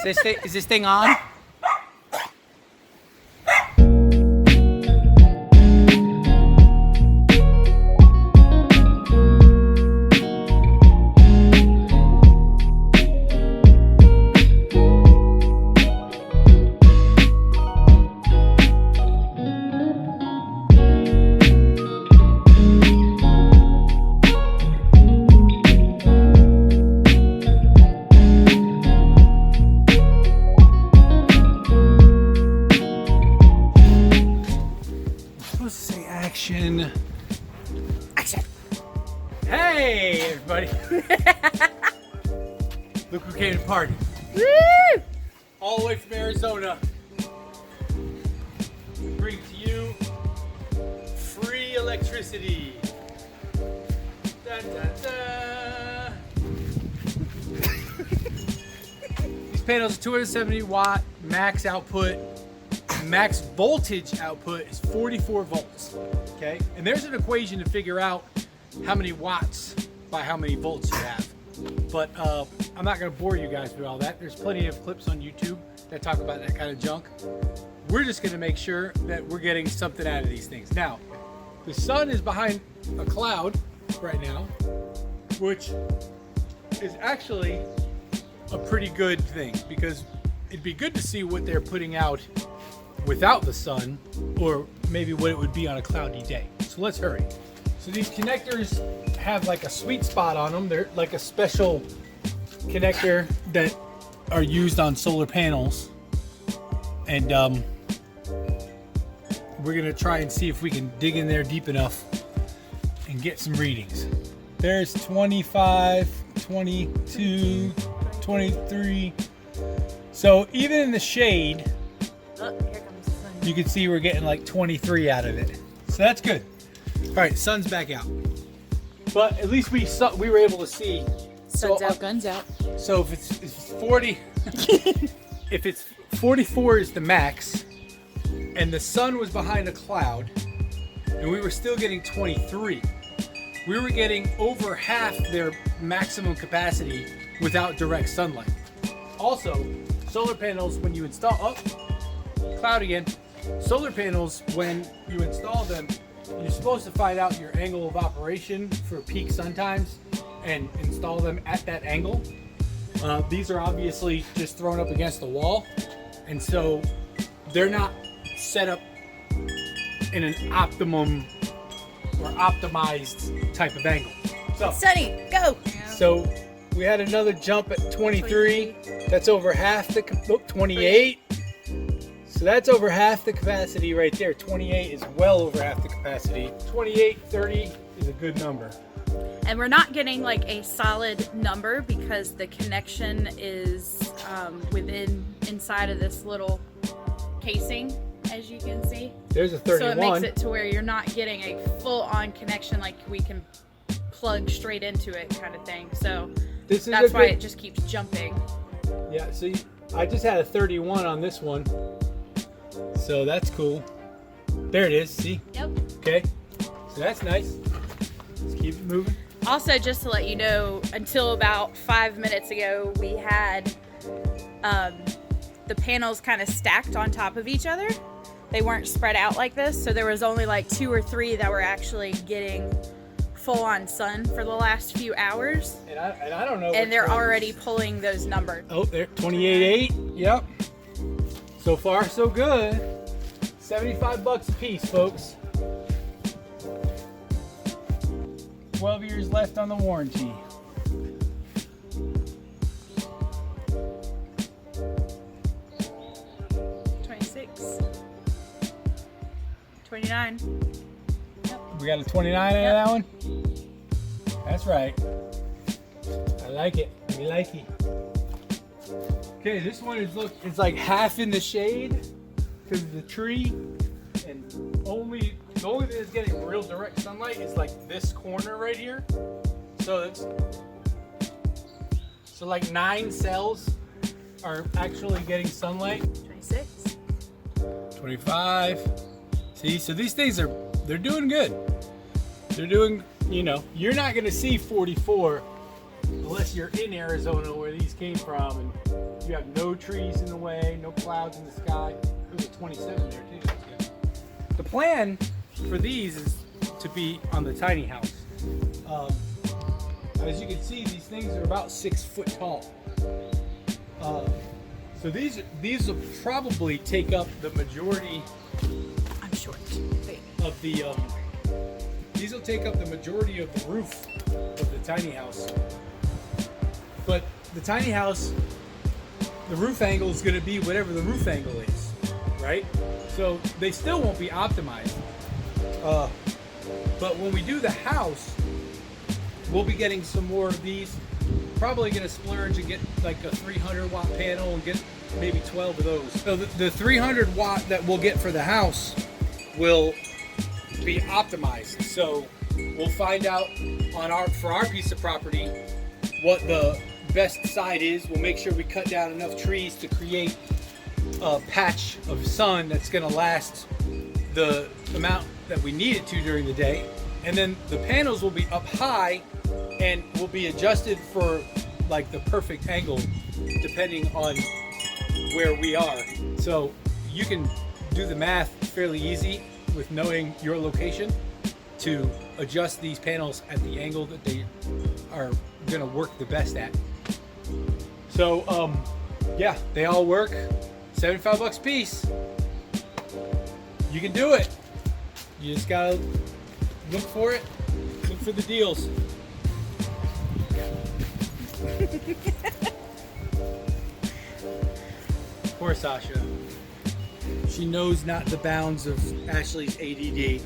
Is this thing on? Action. Hey, everybody. Look who came to party. Woo! All the way from Arizona. We bring to you free electricity. Da, da, da. These panels are 270 watt max output. Max voltage output is 44 volts, okay? And there's an equation to figure out how many watts by how many volts you have. But I'm not gonna bore you guys with all that. There's plenty of clips on YouTube that talk about that kind of junk. We're just gonna make sure that we're getting something out of these things. Now, the sun is behind a cloud right now, which is actually a pretty good thing because it'd be good to see what they're putting out without the sun, or maybe what it would be on a cloudy day. So let's hurry. So these connectors have like a sweet spot on them. They're like a special connector that are used on solar panels. And we're gonna try and see if we can dig in there deep enough and get some readings. There's 25, 22, 23. So even in the shade, Oh, here comes the sun. you can see we're getting like 23 out of it. So that's good. All right, sun's back out. But at least we were able to see. Sun's out, guns out. So if it's 40, if it's 44 is the max, and the sun was behind a cloud, and we were still getting 23, we were getting over half their maximum capacity without direct sunlight. Also, solar panels, when you install, cloud again. Solar panels, when you install them, you're supposed to find out your angle of operation for peak sun times and install them at that angle. These are obviously just thrown up against the wall, and so they're not set up in an optimum or optimized type of angle. So, Sunny, go! so we had another jump at 23. That's over half the 28. So that's over half the capacity right there. 28 is well over half the capacity. 28, 30 is a good number. And we're not getting like a solid number because the connection is inside of this little casing, as you can see. There's a 31. So it makes it to where you're not getting a full-on connection like we can plug straight into it kind of thing. So that's why it just keeps jumping. Yeah, see, I just had a 31 on this one. So that's cool. There it is, see? Yep. Okay, so that's nice. Let's keep it moving. Also, just to let you know, until about 5 minutes ago, we had the panels kind of stacked on top of each other. They weren't spread out like this, so there was only like 2 or 3 that were actually getting full-on sun for the last few hours. And I don't know. And they're already pulling those numbers. Oh, there, 28.8. Yep. So far, so good. 75 bucks a piece, folks. 12 years left on the warranty. $29. We got a 29 out of that one? That's right. I like it. We like it. Okay, this one is it's like half in the shade because of the tree, and the only thing that's getting real direct sunlight is like this corner right here. So like 9 cells are actually getting sunlight. 26. 25. See, so these things they're doing good. They're doing, you're not gonna see 44 unless you're in Arizona where these came from, and You have no trees in the way, no clouds in the sky. There's a 27 there too. That's good. The plan for these is to be on the tiny house. As you can see, these things are about 6 foot tall. So these will probably take up the majority. I'm short. Wait. Of the these will take up the majority of the roof of the tiny house. But the tiny house, the roof angle is going to be whatever the roof angle is, right? So they still won't be optimized. But when we do the house, we'll be getting some more of these. Probably going to splurge and get like a 300 watt panel and get maybe 12 of those. So the 300 watt that we'll get for the house will be optimized. So we'll find out for our piece of property what the best side is. We'll make sure we cut down enough trees to create a patch of sun that's going to last the amount that we need it to during the day. And then the panels will be up high and will be adjusted for like the perfect angle depending on where we are. So you can do the math fairly easy with knowing your location to adjust these panels at the angle that they are going to work the best at. So yeah, they all work. 75 bucks a piece. You can do it. You just gotta look for it. Look for the deals. Poor Sasha. She knows not the bounds of Ashley's ADD.